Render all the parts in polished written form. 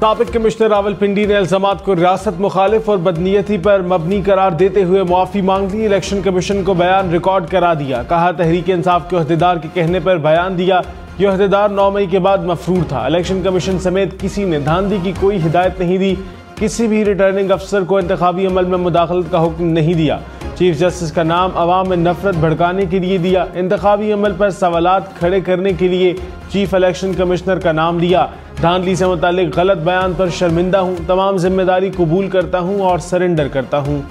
साबिक कमिश्नर रावलपिंडी ने इल्जामात को रियासत मुखालिफ और बदनीयती पर मबनी करार देते हुए मुआफी मांग ली। इलेक्शन कमीशन को बयान रिकॉर्ड करा दिया। कहा तहरीक इंसाफ के अहदेदार के कहने पर बयान दिया। यह अहदेदार 9 मई के बाद मफरूर था। इलेक्शन कमीशन समेत किसी ने धांधली की कोई हिदायत नहीं दी। किसी भी रिटर्निंग अफसर को इंतखाबी अमल में मुदाखलत का हुक्म नहीं दिया। चीफ जस्टिस का नाम अवाम में नफरत भड़काने के लिए दिया। इंतखाबी अमल पर सवालात खड़े करने के लिए चीफ इलेक्शन कमिश्नर का नाम दिया। धांधली से मुतालिक गलत बयान पर शर्मिंदा हूँ। तमाम जिम्मेदारी कबूल करता हूँ और सरेंडर करता हूँ।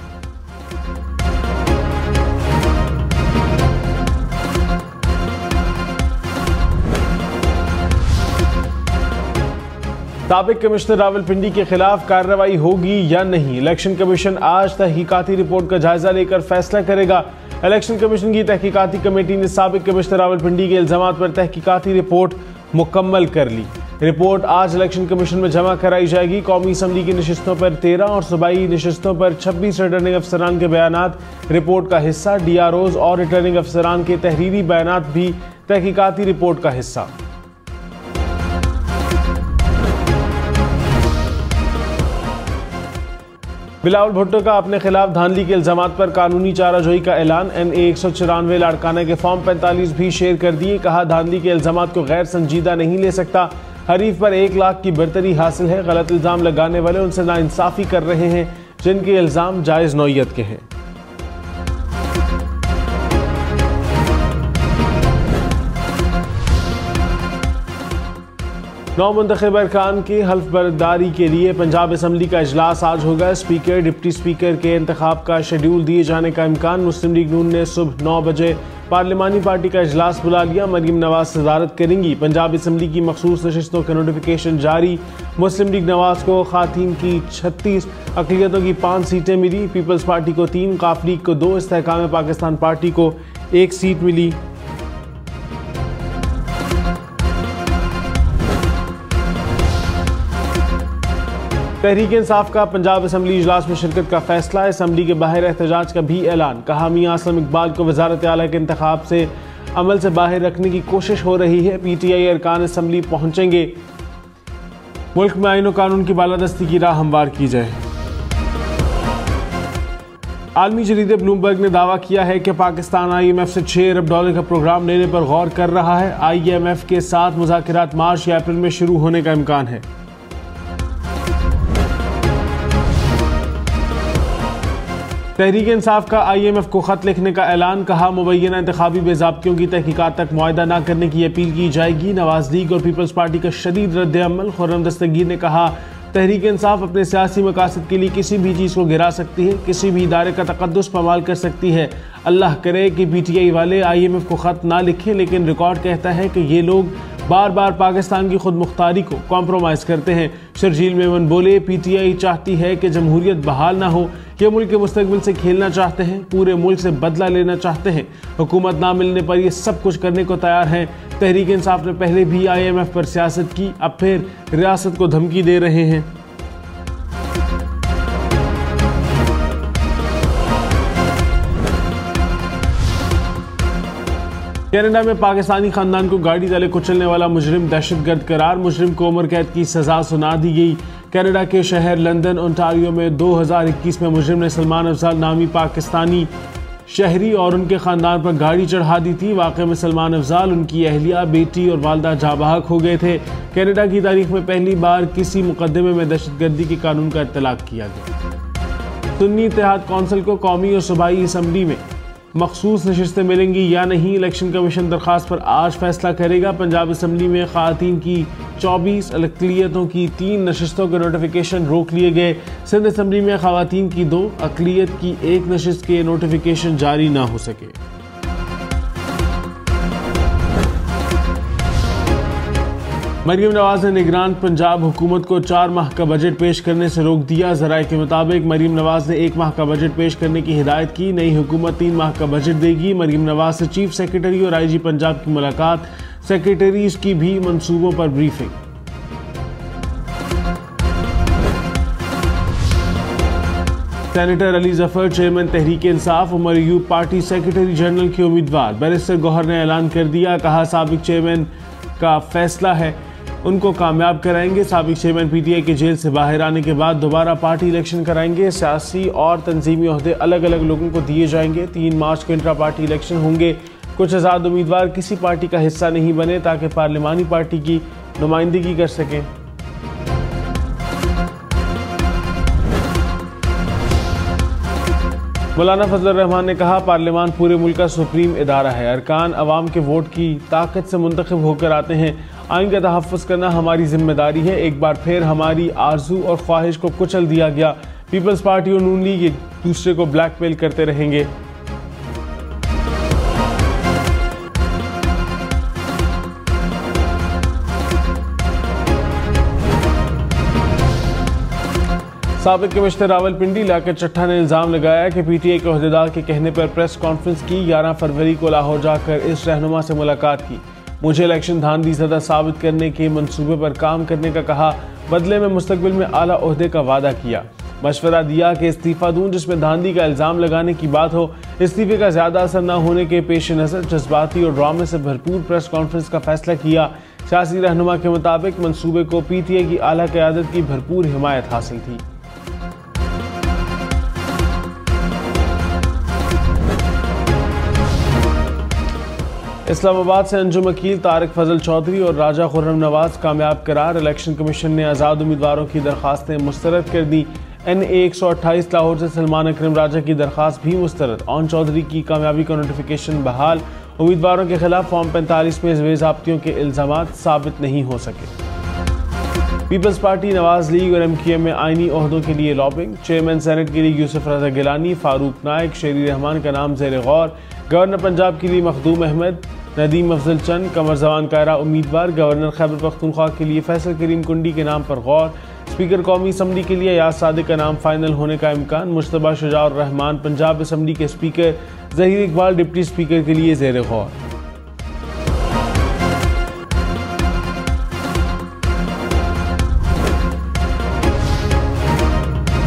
साबिक कमिश्नर रावलपिंडी के खिलाफ कार्रवाई होगी या नहीं, इलेक्शन कमीशन आज तहकीकाती रिपोर्ट का जायजा लेकर फैसला करेगा। इलेक्शन कमीशन की तहकीकाती कमेटी ने साबिक कमिश्नर रावलपिंडी के इल्जामात पर तहकीकाती रिपोर्ट मुकम्मल कर ली। रिपोर्ट आज इलेक्शन कमीशन में जमा कराई जाएगी। कौमी असम्बली की नशिस्तों पर 13 और सूबाई नशिस्तों पर 26 रिटर्निंग अफसरान के बयानात रिपोर्ट का हिस्सा। DROs और रिटर्निंग अफसरान के तहरीरी बयानात भी तहकीकाती रिपोर्ट का हिस्सा। बिलावल भुट्टो का अपने खिलाफ धांधली के इल्जामात पर कानूनी चाराजोई का ऐलान। NA 194 लाड़काना के फॉर्म 45 भी शेयर कर दिए। कहा धांधली के इल्जामात को गैर संजीदा नहीं ले सकता। हरीफ पर 1 लाख की बरतरी हासिल है। गलत इल्जाम लगाने वाले उनसे नाइंसाफी कर रहे हैं जिनके इल्जाम जायज नौयत के हैं। नौ मुंतखब अरकान की हल्फ बर्दारी के लिए पंजाब असम्बली का इजलास आज होगा। स्पीकर डिप्टी स्पीकर के इंतखाब का शेड्यूल दिए जाने का इम्कान। मुस्लिम लीग नून ने सुबह 9 बजे पार्लिमानी पार्टी का इजलास बुला लिया। मरीम नवाज सदारत करेंगी। पंजाब असम्बली की मखसूस नशिस्तों का नोटिफिकेशन जारी। मुस्लिम लीग नवाज को खातीन की 36, अक़लियतों की 5 सीटें मिली। पीपल्स पार्टी को 3, काफ लीग को 2, इस्तेहकाम पाकिस्तान पार्टी को 1 सीट मिली। तहरीक इंसाफ का पंजाब असम्बली इजलास में शिरकत का फैसला। असम्बली के बाहर एहतजाज का भी ऐलान। कहा मियां असलम इकबाल को वजारत आला के इंतखाब से अमल से बाहर रखने की कोशिश हो रही है। PTI अरकान असम्बली पहुंचेंगे। मुल्क में आईन और कानून की बालादस्ती की राह हमवार की जाए। आलमी जरीदे ब्लूमबर्ग ने दावा किया है कि पाकिस्तान IMF से $6 अरब का प्रोग्राम लेने पर गौर कर रहा है। IMF के साथ मुज़ाकरात मार्च या अप्रैल में शुरू होने का इम्कान है। तहरीक इंसाफ का IMF को खत लिखने का ऐलान। कहा मुबैना इंतखाबी बेज़ाब्तियों की तहकीकात तक मुआहदा न करने की अपील की जाएगी। नवाज लीग और पीपल्स पार्टी का शदीद रद्द अमल। खुर्रम दस्तगीर ने कहा तहरीक इंसाफ अपने सियासी मकासद के लिए किसी भी चीज़ को गिरा सकती है, किसी भी इदारे का तकद्दुस पमाल कर सकती है। अल्लाह करे कि PTI वाले IMF को खत ना लिखें, लेकिन रिकॉर्ड कहता है कि ये लोग बार बार पाकिस्तान की खुद मुख्तारी को कॉम्प्रोमाइज़ करते हैं। शर्जील मेमन बोले PTI चाहती है कि जमहूरियत बहाल ना हो। ये मुल्क के मुस्तकबिल से खेलना चाहते हैं, पूरे मुल्क से बदला लेना चाहते हैं। हुकूमत ना मिलने पर ये सब कुछ करने को तैयार हैं। तहरीक इंसाफ ने पहले भी IMF पर सियासत की, अब फिर रियासत को धमकी दे रहे हैं। कनाडा में पाकिस्तानी खानदान को गाड़ी तले कुचलने वाला मुजरिम दहशतगर्द करार। मुजरिम को उम्र कैद की सजा सुना दी गई। कनाडा के शहर लंदन ओंटारियो में 2021 में मुजरिम ने सलमान अफजाल नामी पाकिस्तानी शहरी और उनके खानदान पर गाड़ी चढ़ा दी थी। वाक़े में सलमान अफजाल, उनकी अहलिया, बेटी और वालदा जाबाहक हो गए थे। कनाडा की तारीख में पहली बार किसी मुकदमे में दहशतगर्दी के कानून का इत्तलाक किया गया। सुन्नी इत्तेहाद कौंसिल को कौमी और सूबाई असम्बली में मखसूस नशिस्तें मिलेंगी या नहीं, इलेक्शन कमीशन दरख्वास्त पर आज फैसला करेगा। पंजाब असम्बली में ख़वातीन की 24, अक़लियतों की 3 नशिस्तों के नोटिफिकेशन रोक लिए गए। सिंध असम्बली में ख़वातीन की 2, अक़लियत की 1 नशिस्त के नोटिफिकेशन जारी ना हो सके। मरीम नवाज ने निगरान पंजाब हुकूमत को 4 माह का बजट पेश करने से रोक दिया। ज़राए के मुताबिक मरीम नवाज ने 1 माह का बजट पेश करने की हिदायत की। नई हुकूमत 3 माह का बजट देगी। मरीम नवाज से चीफ सेक्रेटरी और IG पंजाब की मुलाकात। सेक्रेटरीज की भी मंसूबों पर briefing. Senator Ali Zafar chairman Tehreek Insaf, Umar Ayub party secretary general के उम्मीदवार। बैरिस्टर गौहर ने ऐलान कर दिया। कहा साबिक चेयरमैन का फैसला है उनको कामयाब कराएंगे। साबिक चेयरमैन पीटीआई के जेल से बाहर आने के बाद दोबारा पार्टी इलेक्शन कराएंगे। सियासी और तंजीमी ओहदे अलग अलग लोगों को दिए जाएंगे। 3 मार्च को इंट्रा पार्टी इलेक्शन होंगे। कुछ आज़ाद उम्मीदवार किसी पार्टी का हिस्सा नहीं बने ताकि पार्लिमानी पार्टी की नुमाइंदगी कर सकें। मौलाना फजल रहमान ने कहा, पार्लियामान पूरे मुल्क का सुप्रीम इदारा है। अरकान अवाम के वोट की ताकत से मुंतखब होकर आते हैं। आइन का तहफ़्फ़ुज़ करना हमारी जिम्मेदारी है। एक बार फिर हमारी आरजू और ख्वाहिश को कुचल दिया गया। पीपल्स पार्टी और नून लीग एक दूसरे को ब्लैकमेल करते रहेंगे। साबिक कमिश्नर रावलपिंडी लियाकत चट्टा ने इल्ज़ाम लगाया कि पीटीआई के ओहदेदार के कहने पर प्रेस कॉन्फ्रेंस की। 11 फरवरी को लाहौर जाकर इस रहनुमा से मुलाकात की। मुझे इलेक्शन धांधली ज़दा साबित करने के मंसूबे पर काम करने का कहा। बदले में मुस्तकबिल में आला ओहदे का वादा किया। मशवरा दिया कि इस्तीफ़ा दूं जिसमें धांधली का इल्ज़ाम लगाने की बात हो। इस्तीफ़े का ज़्यादा असर न होने के पेश नज़र जज्बाती और ड्रामे से भरपूर प्रेस कॉन्फ्रेंस का फैसला किया। सियासी रहनुमा के मुताबिक मंसूबे को पीटीआई की आला क़यादत की भरपूर हिमायत हासिल थी। इस्लामाबाद से अंजुम वकील तारिक फजल चौधरी और राजा खुर्रम नवाज कामयाब करार। इलेक्शन कमीशन ने आज़ाद उम्मीदवारों की दरखास्तें मुस्तरद कर दी। NA 128 लाहौर से सलमान अकरम राजा की दरखास्त भी मुस्तरद। ऑन चौधरी की कामयाबी का नोटिफिकेशन बहाल। उम्मीदवारों के खिलाफ फॉर्म 45 में बेज़ाब्तियों के इल्ज़ामात साबित नहीं हो सके। पीपल्स पार्टी, नवाज लीग और MQM में आइनी ओहदों के लिए लॉबिंग। चेयरमैन सेनेट के लिए यूसुफ रज़ा गिलानी, फारूक नाइक, शेरी रहमान का नाम ज़ेर गौर। गवर्नर पंजाब के लिए मखदूम अहमद, नदीम अफजल चंद, कमर जवान कायरा उम्मीदवार। गवर्नर खैबर पख्तूनख्वा के लिए फैसल करीम कुंडी के नाम पर गौर। स्पीकर कौमी असम्बली के लिए याद सादिक का नाम फाइनल होने का इम्कान। मुश्तबा शुजाउर रहमान पंजाब असम्बली के speaker. Zaheer Iqbal deputy speaker के लिए ज़ेर गौर।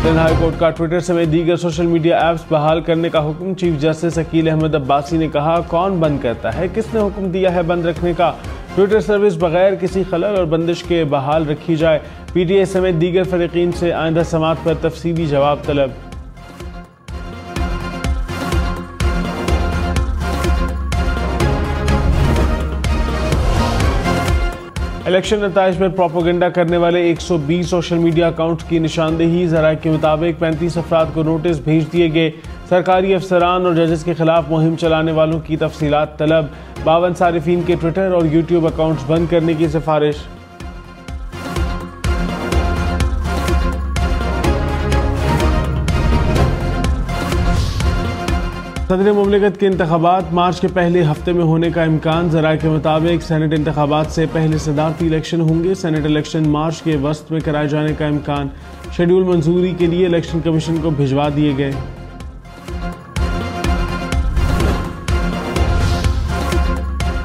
दिल्ली हाई कोर्ट का ट्विटर समेत दीगर सोशल मीडिया ऐप्स बहाल करने का हुक्म। चीफ जस्टिस अकील अहमद अब्बासी ने कहा, कौन बंद करता है, किसने हुक्म दिया है बंद रखने का। ट्विटर सर्विस बगैर किसी खलल और बंदिश के बहाल रखी जाए। पीटीआई समेत दीगर फरीकीन से आइंदा समात पर तफसीली जवाब तलब। इलेक्शन नताइज में प्रोपोगंडा करने वाले 120 सोशल मीडिया अकाउंट्स की निशानदेही। ज़राए के मुताबिक 35 अफराद को नोटिस भेज दिए गए। सरकारी अफसरान और जजेस के खिलाफ मुहिम चलाने वालों की तफसीलात तलब। 52 सारिफीन के ट्विटर और यूट्यूब अकाउंट्स बंद करने की सिफारिश। सदर मुमलिकत के इंतखाबात मार्च के पहले हफ्ते में होने का इम्कान। ज़राए के मुताबिक सेनेट इंतखाबात से पहले सदारती इलेक्शन होंगे। सेनेट इलेक्शन मार्च के वस्त में कराए जाने का इम्कान। शेड्यूल मंजूरी के लिए इलेक्शन कमीशन को भिजवा दिए गए।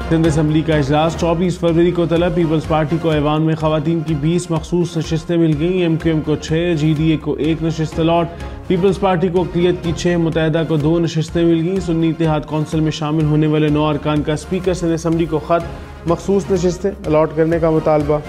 सिंध असम्बली का इजलास 24 फरवरी को तलब। पीपल्स पार्टी को ऐवान में खवातीन की 20 मखसूस नशिस्तें मिल गई। MQM को 6, GDA को 1 नशिस्त अलॉट। पीपल्स पार्टी को अक़लियत की 6, मुत्तहिदा को 2 नशिस्तें मिल गई। सुन्नी इत्तेहाद कौंसिल में शामिल होने वाले 9 अरकान का स्पीकर सिंध असम्बली को खत। मखसूस नशिस्तें अलॉट करने का मुतालबा।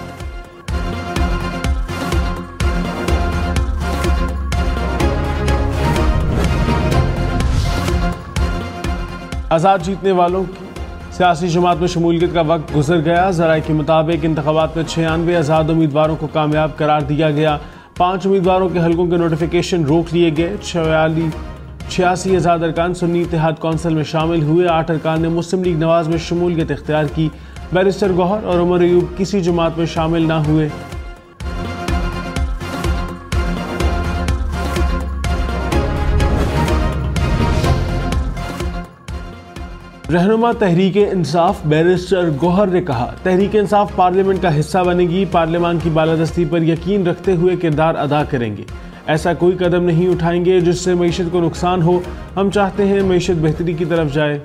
आज़ाद जीतने वालों की सियासी जमात में शमूलियत का वक्त गुजर गया। ज़राए के मुताबिक इंतखाबात में 96 आज़ाद उम्मीदवारों को कामयाब करार दिया गया। 5 उम्मीदवारों के हलकों के नोटिफिकेशन रोक लिए गए। 86 आज़ाद अरकान सुन्नी इत्तेहाद कौंसिल में शामिल हुए। 8 अरकान ने मुस्लिम लीग नवाज में शमूलियत इख्तियार की। बैरिस्टर गौहर और उमर अयूब किसी जमात में शामिल न हुए। रहनुमा तहरीक इंसाफ बैरिस्टर गौहर ने कहा, तहरीक इंसाफ पार्लियामेंट का हिस्सा बनेगी। पार्लियामान की बालादस्ती पर यकीन रखते हुए किरदार अदा करेंगे। ऐसा कोई कदम नहीं उठाएंगे जिससे मईशत को नुकसान हो। हम चाहते हैं मईशत बेहतरी की तरफ जाए।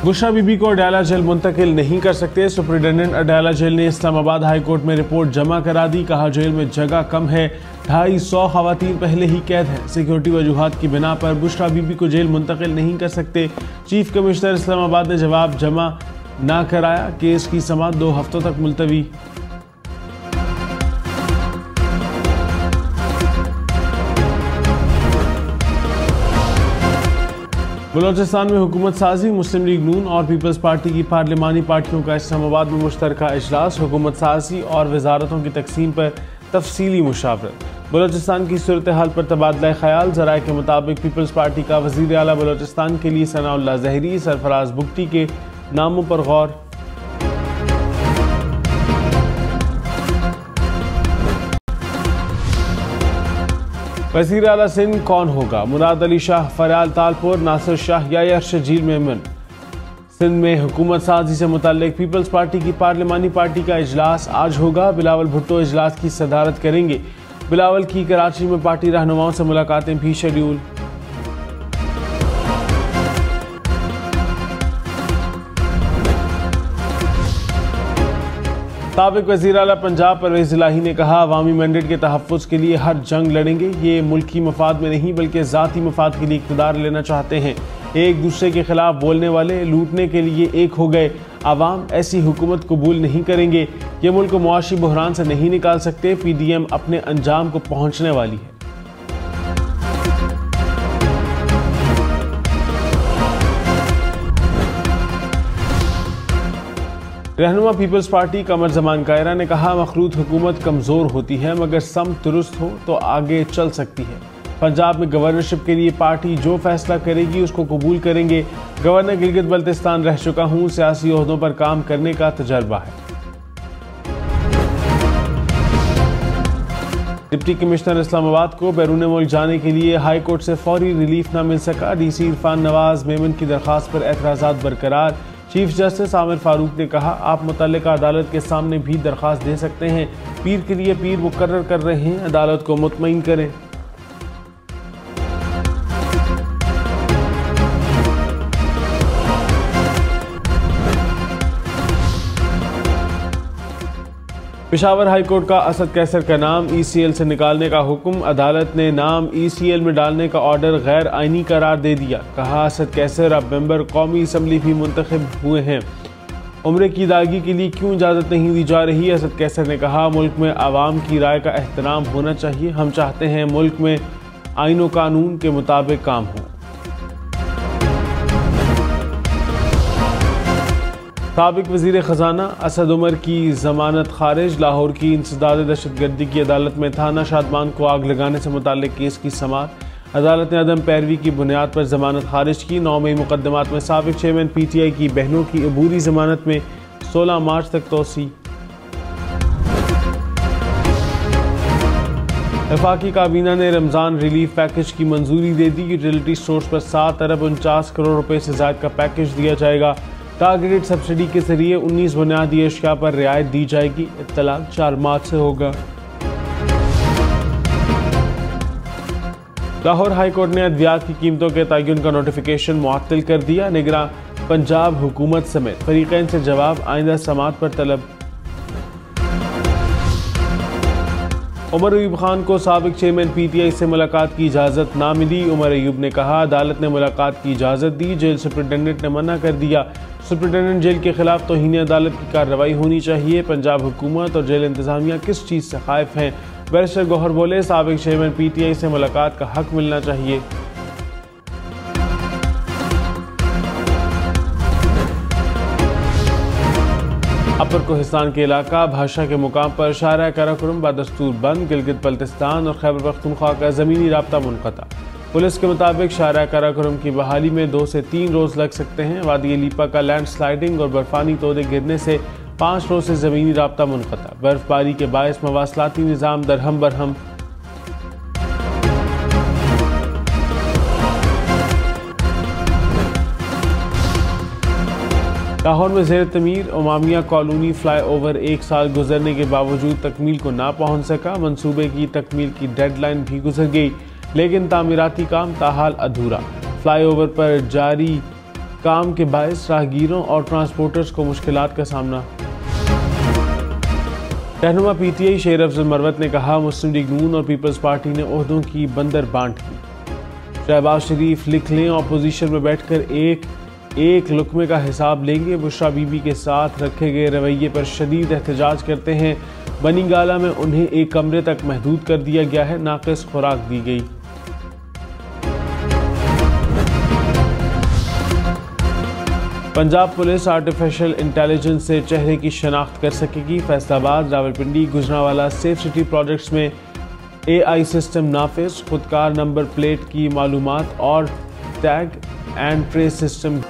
बुशरा बीबी को अडयाला जेल मुंतकिल नहीं कर सकते। सुपरिटेंडेंट अडयाला जेल ने इस्लामाबाद हाई कोर्ट में रिपोर्ट जमा करा दी। कहा, जेल में जगह कम है। 250 खवातीन पहले ही कैद है। सिक्योरिटी वजूहात की बिना पर बुशरा बीबी को जेल मुंतकिल नहीं कर सकते। चीफ कमिश्नर इस्लामाबाद ने जवाब जमा ना कराया, केस की समाअत 2 हफ्तों तक मुलतवी। बलोचिस्तान में हुकूमत साजी, मुस्लिम लीग नून और पीपल्स पार्टी की पार्लिमानी पार्टियों का इस्लामाबाद में मुश्तरका इजलास। हुकूमत साजी और वजारतों की तकसीम पर तफसीली मुशावरत। बलोचिस्तान की सूरत हाल पर तबादला ख्याल। ज़राए के मुताबिक पीपल्स पार्टी का वज़ीर आला बलोचिस्तान के लिए सनाउल्लाह ज़हरी, सरफराज बुगटी के नामों पर गौर। वज़ीर आला सिंध कौन होगा? मुराद अली शाह, फरयाल तालपुर, नासिर शाह या शजील मेमन। सिंध में हुकूमत साजी से मुताल्लिक पीपल्स पार्टी की पार्लिमानी पार्टी का इजलास आज होगा। बिलावल भुट्टो इजलास की सदारत करेंगे। बिलावल की कराची में पार्टी रहनुमाओं से मुलाकातें भी शेड्यूल। साबिक वज़ीर आला पंजाब परवेज़ इलाही ने कहा, अवामी मैंडेट के तहफ़्फ़ुज़ के लिए हर जंग लड़ेंगे। ये मुल्की मफाद में नहीं बल्कि ज़ाती मफाद के लिए इक़्तिदार लेना चाहते हैं। एक दूसरे के खिलाफ बोलने वाले लूटने के लिए एक हो गए। आवाम ऐसी हुकूमत कबूल नहीं करेंगे। ये मुल्क को मुआशी बहरान से नहीं निकाल सकते। PDM अपने अंजाम को पहुँचने वाली है। रहनुमा पीपल्स पार्टी कमर जमान कायरा ने कहा, मखरूत हुकूमत कमज़ोर होती है मगर सम दुरुस्त हो तो आगे चल सकती है। पंजाब में गवर्नरशिप के लिए पार्टी जो फैसला करेगी उसको कबूल करेंगे। गवर्नर गिलगित बल्तिस्तान रह चुका हूँ, सियासी ओहदों पर काम करने का तजर्बा है। डिप्टी कमिश्नर इस्लामाबाद को बैरून मुल्क जाने के लिए हाई कोर्ट से फौरी रिलीफ न मिल सका। DC इरफान नवाज मेमन की दरख्वास्त पर एतराज़ात बरकरार। चीफ जस्टिस आमिर फारूक ने कहा, आप मुतल्लिका अदालत के सामने भी दरख्वास्त दे सकते हैं। पीर के लिए पीर मुकर्रर कर रहे हैं, अदालत को मुतमईन करें। पेशावर हाई कोर्ट का असद कैसर का नाम ECL से निकालने का हुक्म। अदालत ने नाम ECL में डालने का ऑर्डर गैर आईनी करार दे दिया। कहा, असद कैसर अब मेंबर कौमी असम्बली भी मुंतखब हुए हैं। उम्र की अदायगी के लिए क्यों इजाज़त नहीं दी जा रही? असद कैसर ने कहा, मुल्क में आवाम की राय का एहतराम होना चाहिए। हम चाहते हैं मुल्क में आईन व कानून के मुताबिक काम हो। साबिक वज़ीर ख़जाना असद उमर की ज़मानत खारिज। लाहौर की इंसदाद दहशतगर्दी की अदालत में थाना शादमान को आग लगाने से मुताल्लिक केस की समाअत। अदालत ने अदम पैरवी की बुनियाद पर ज़मानत खारिज की। 9 मई मुकदमात में साबिक चेयरमैन PTI की बहनों की अबूरी ज़मानत में 16 मार्च तक तोसी। वफाकी काबीना ने रमज़ान रिलीफ पैकेज की मंजूरी दे दी। यूटिलिटी स्टोर्स पर 7 अरब 49 करोड़ रुपए से ज़ायद का पैकेज दिया जाएगा। टारगेटेड सब्सिडी के जरिए 19 बुनियादी अशिया पर रियायत दी जाएगी। इत्तलाक 4 मार्च से होगा। लाहौर हाई कोर्ट ने अद्वियात की कीमतों के तयन का नोटिफिकेशन मुअत्तल कर दिया। निगरां पंजाब हुकूमत समेत फरीकैन से जवाब, आइंदा समाअत पर तलब। उमर अयूब खान को साबिक चेयरमैन PTI से मुलाकात की इजाज़त ना मिली। उमर अयूब ने कहा, अदालत ने मुलाकात की इजाज़त दी, जेल सुपरिटेंडेंट ने मना कर दिया। सुपरिटेंडेंट जेल के खिलाफ तौहीन अदालत की कार्रवाई होनी चाहिए। पंजाब हुकूमत और जेल इंतजामिया किस चीज़ से खाइफ हैं? बैरिस्टर गौहर बोले, साबिक चेयरमैन PTI से मुलाकात का हक मिलना चाहिए। अपर कोहिस्तान के इलाका भाषा के मुकाम पर शाहरा काराकोरम बादस्तूर बंद। गिलगित बल्तिस्तान और खैबर पख्तूनख्वा का ज़मीनी राब्ता मुनक़ता। पुलिस के मुताबिक शाहरा काराकोरम की बहाली में 2 से 3 रोज़ लग सकते हैं। वादी लीपा का लैंड स्लाइडिंग और बर्फानी तोदे गिरने से 5 रोज़ से ज़मीनी राब्ता मुनक़ता। बर्फबारी के बायस मवासलाती निज़ाम दरहम बरहम। लाहौर में ज़ेर तमीर उमामिया कॉलोनी फ्लाई ओवर 1 साल गुजरने के बावजूद तकमील को ना पहुँच सका। मनसूबे की तकमील की डेडलाइन भी गुजर गई, लेकिन तामीराती काम ताहाल अधूरा। फ्लाई ओवर पर जारी काम के बायस राहगीरों और ट्रांसपोर्टर्स को मुश्किलात का सामना। रहनुमा PTI शेर अफजल मरवत ने कहा, मुस्लिम लीग नून और पीपल्स पार्टी ने ओहदों की बंदर बांट की। शहबाज शरीफ लिख लें, अपोजिशन में बैठकर एक लुकमे का हिसाब लेंगे। बुशरा बीबी के साथ रखे गए रवैये पर शदीद एहतजाज करते हैं। बनी गाला में उन्हें एक कमरे तक महदूद कर दिया गया है, नाक़िस खुराक दी गई। पंजाब पुलिस आर्टिफिशियल इंटेलिजेंस से चेहरे की शनाख्त कर सकेगी। Faisalabad, Rawalpindi, Gujranwala safe city projects में AI सिस्टम नाफिज। खुदकार नंबर प्लेट की मालूमात और टैग एंड ट्रेस सिस्टम